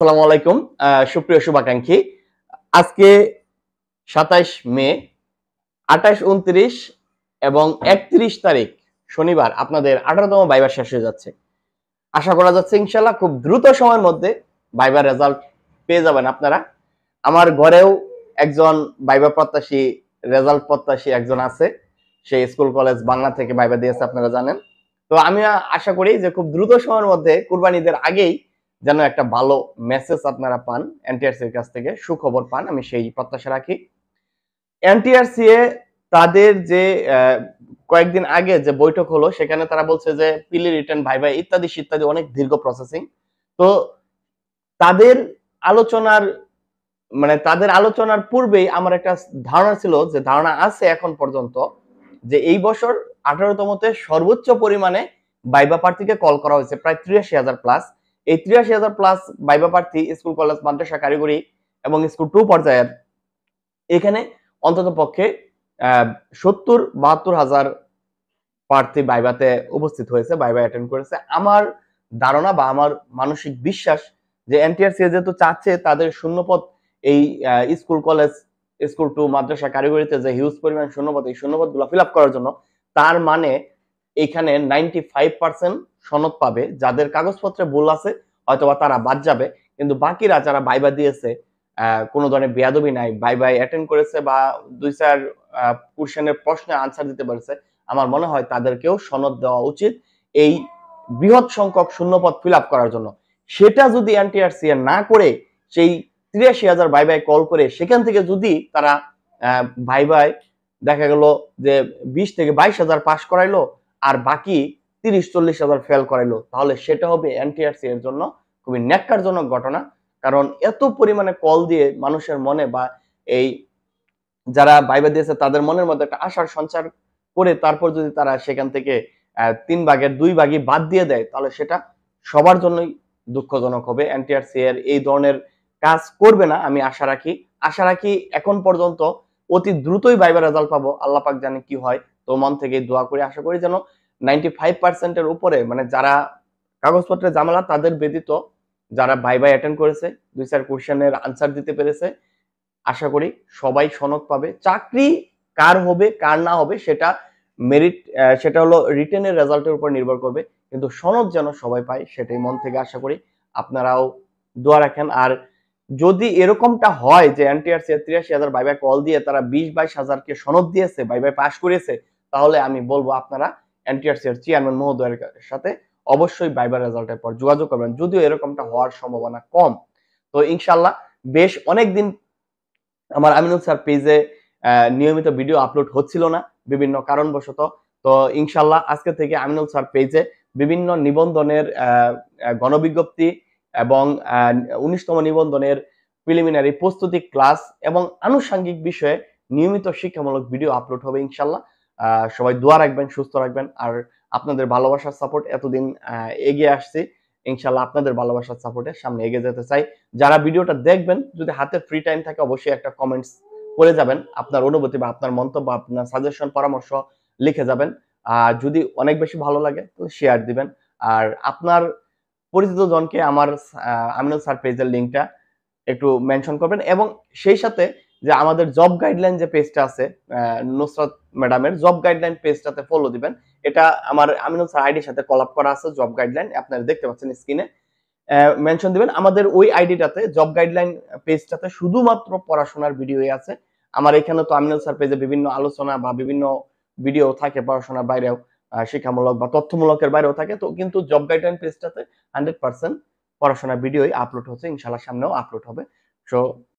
আসসালামু আলাইকুম সুপ্রিয় শুভাকাঙ্ক্ষী। আজকে ২৭ মে, ২৮, ২৯ এবং ৩১ তারিখ শনিবার আপনাদের ১৮তম ভাইবা শেষ হয়ে যাচ্ছে। আশা করা যাচ্ছে ইনশাআল্লাহ খুব দ্রুত সময়ের মধ্যে ভাইবার রেজাল্ট পেয়ে যাবেন আপনারা। আমার ঘরেও একজন ভাইবা প্রত্যাশী, রেজাল্ট প্রত্যাশী একজন আছে। সে স্কুল কলেজ বাংলা থেকে ভাইবা দিয়েছে, আপনারা জানেন। তো আমি আশা করি যে খুব দ্রুত সময়ের মধ্যে কুরবানি ঈদের আগেই যেন একটা ভালো মেসেজ আপনারা পান, এনটিআরসি এর কাছ থেকে সুখবর পান, আমি সেই প্রত্যাশা রাখি। এনটিআরসি এ তাদের যে কয়েকদিন আগে যে বৈঠক হলো সেখানে তারা বলছে যে প্রিলি রিটেন ভাইভা ইত্যাদি ইত্যাদি অনেক দীর্ঘ প্রসেসিং। তো তাদের আলোচনার তাদের আলোচনার পূর্বেই আমার একটা ধারণা ছিল, যে ধারণা আছে এখন পর্যন্ত, যে এই বছর 18তমতে সর্বোচ্চ পরিমাণে ভাইবা প্রার্থীকে কল করা হয়েছে প্রায় ৮৩,০০০ প্লাস। এই ৮৩,০০০ প্লাস ভাইবা প্রার্থী স্কুল কলেজ মাদ্রাসা কারিগরি এবং স্কুল 2 পর্যায়ের, এখানে অন্তত পক্ষে ৭০-৭২,০০০ প্রার্থী ভাইভাতে উপস্থিত হয়েছে, ভাইভা অ্যাটেন্ড করেছে। আমার ধারণা বা আমার মানসিক বিশ্বাস যে এনটিআরসি যেহেতু চাচ্ছে তাদের শূন্যপদ, এই স্কুল কলেজ, স্কুল 2 মাদ্রাসা কারিগরিতে যে হিউজ পরিমাণ শূন্যপদ, এই শূন্যপদগুলো ফিল আপ করার জন্য, তার মানে এখানে 95% সনদ পাবে। যাদের কাগজপত্রে ভুল আছে হয়তোবা তারা বাদ যাবে, কিন্তু বাকিরা যারা ভাইভা দিয়েছে, কোনো ধরনের বেয়াদবি নাই, ভাইভায় অ্যাটেন্ড করেছে বা ২-৪ কোশ্চেনের প্রশ্নে আনসার দিতে পেরেছে, আমার মনে হয় তাদেরকেও সনদ দেওয়া উচিত এই বৃহৎ সংখ্যক শূন্যপদ ফিল আপ করার জন্য। সেটা যদি এনটিআরসি না করে সেই ৮৩,০০০ ভাইভায় কল করে সেখান থেকে যদি তারা ভাইভায় দেখা গেল যে ২০ থেকে ২২,০০০ পাস করাইলো আর বাকি ৩০-৪০,০০০ ফেল করাইলো, তাহলে সেটা হবে এনটিআরসি এর জন্য খুবই ন্যাক্কারজনক ঘটনা। কারণ এত পরিমাণে কল দিয়ে মানুষের মনে বা এই যারা ভাইবা দিয়েছে তাদের মনের মধ্যে একটা আশার সঞ্চার করে তারপর যদি তারা সেখান থেকে ৩ ভাগের ২ ভাগই বাদ দিয়ে দেয়, তাহলে সেটা সবার জন্যই দুঃখজনক হবে। এনটিআরসি এর এই ধরনের কাজ করবে না আমি আশা রাখি। আশা রাখি এখন পর্যন্ত অতি দ্রুতই ভাইবা রেজাল্ট পাবো। আল্লাহ পাক জানে কি হয়। তো মন থেকে দোয়া করি, আশা করি যেন 95% এর উপরে, যারা কাগজপত্রে ঝামেলা তাদের ব্যতীত যারা ভাইবা অ্যাটেন্ড করেছে, ২-৪ কোশ্চেনের আনসার দিতে পেরেছে, আশা করি সবাই সনদ পাবে। চাকরি কার হবে কার না হবে সেটা মেরিট, সেটা হলো রিটেনের রেজাল্টের উপর নির্ভর করবে, কিন্তু সনদ যেন সবাই পায় সেটাই মন থেকে আশা করি। আপনারাও দোয়া রাখেন। আর যদি এরকমটা হয় যে এনটিআরসি ৮৩,০০০ ভাইভায় কল দিয়ে তারা ২০-২২,০০০ কে সনদ দিয়েছে, ভাইভায় পাস করেছে, তাহলে আমি বলবো আপনারা এনটিআরসি এর চেয়ারম্যান মহোদয়ের সাথে অবশ্যই ভাইবা রেজাল্টের পর যোগাযোগ করবেন, যদিও এরকমটা হওয়ার সম্ভাবনা কম। তো ইনশাআল্লাহ বেশ অনেকদিন আমার আমিনুল স্যার পেজে নিয়মিত ভিডিও আপলোড হচ্ছিল না বিভিন্ন কারণবশত। তো ইনশাআল্লাহ আজকে থেকে আমিনুল স্যার পেজে বিভিন্ন নিবন্ধনের গণবিজ্ঞপ্তি এবং ১৯তম নিবন্ধনের প্রিলিমিনারি প্রস্তুতি ক্লাস এবং আনুষঙ্গিক বিষয়ে নিয়মিত শিক্ষামূলক ভিডিও আপলোড হবে ইনশাআল্লাহ। সবাই দোয়া রাখবেন, সুস্থ রাখবেন। আর আপনাদের ভালোবাসার সাপোর্ট, এতদিন এগিয়ে আসছি, ইনশাআল্লাহ আপনাদের ভালোবাসার সাপোর্টে সামনে এগিয়ে যেতে চাই। যারা ভিডিওটা দেখবেন, যদি হাতে ফ্রি টাইম থাকে অবশ্যই একটা কমেন্টস করে যাবেন, আপনার অনুভূতি বা আপনার মন্তব্য, আপনার সাজেশন, পরামর্শ লিখে যাবেন। আর যদি অনেক বেশি ভালো লাগে তাহলে শেয়ার দিবেন। আর আপনার পরিচিত জনকে আমার আমিনুল স্যার পেজের লিংকটা একটু মেনশন করবেন, এবং সেই সাথে যে আমাদের জব গাইডলাইন যে পেজটা আছে, নুসরাত ম্যাডামের জব গাইডলাইন পেজটাতে ফলো দিবেন। এটা আমার আমিনুল স্যার আইডির সাথে কলাপ করা আছে জব গাইডলাইন, আপনারা দেখতে পাচ্ছেন স্ক্রিনে। মেনশন দিবেন আমাদের ওই আইডিটাতে, জব গাইডলাইন পেজটাতে শুধুমাত্র পড়াশোনার ভিডিওই আছে। আমার এখানে তো আমিনুল স্যার পেজে বিভিন্ন আলোচনা বা বিভিন্ন ভিডিও থাকে পড়াশোনার বাইরেও, শিক্ষামূলক বা তথ্যমূলকের বাইরেও থাকে। তো কিন্তু জব গাইডলাইন পেজটাতে 100% পড়াশোনার ভিডিওই আপলোড হচ্ছে, ইনশাআল্লাহ সামনেও আপলোড হবে। সো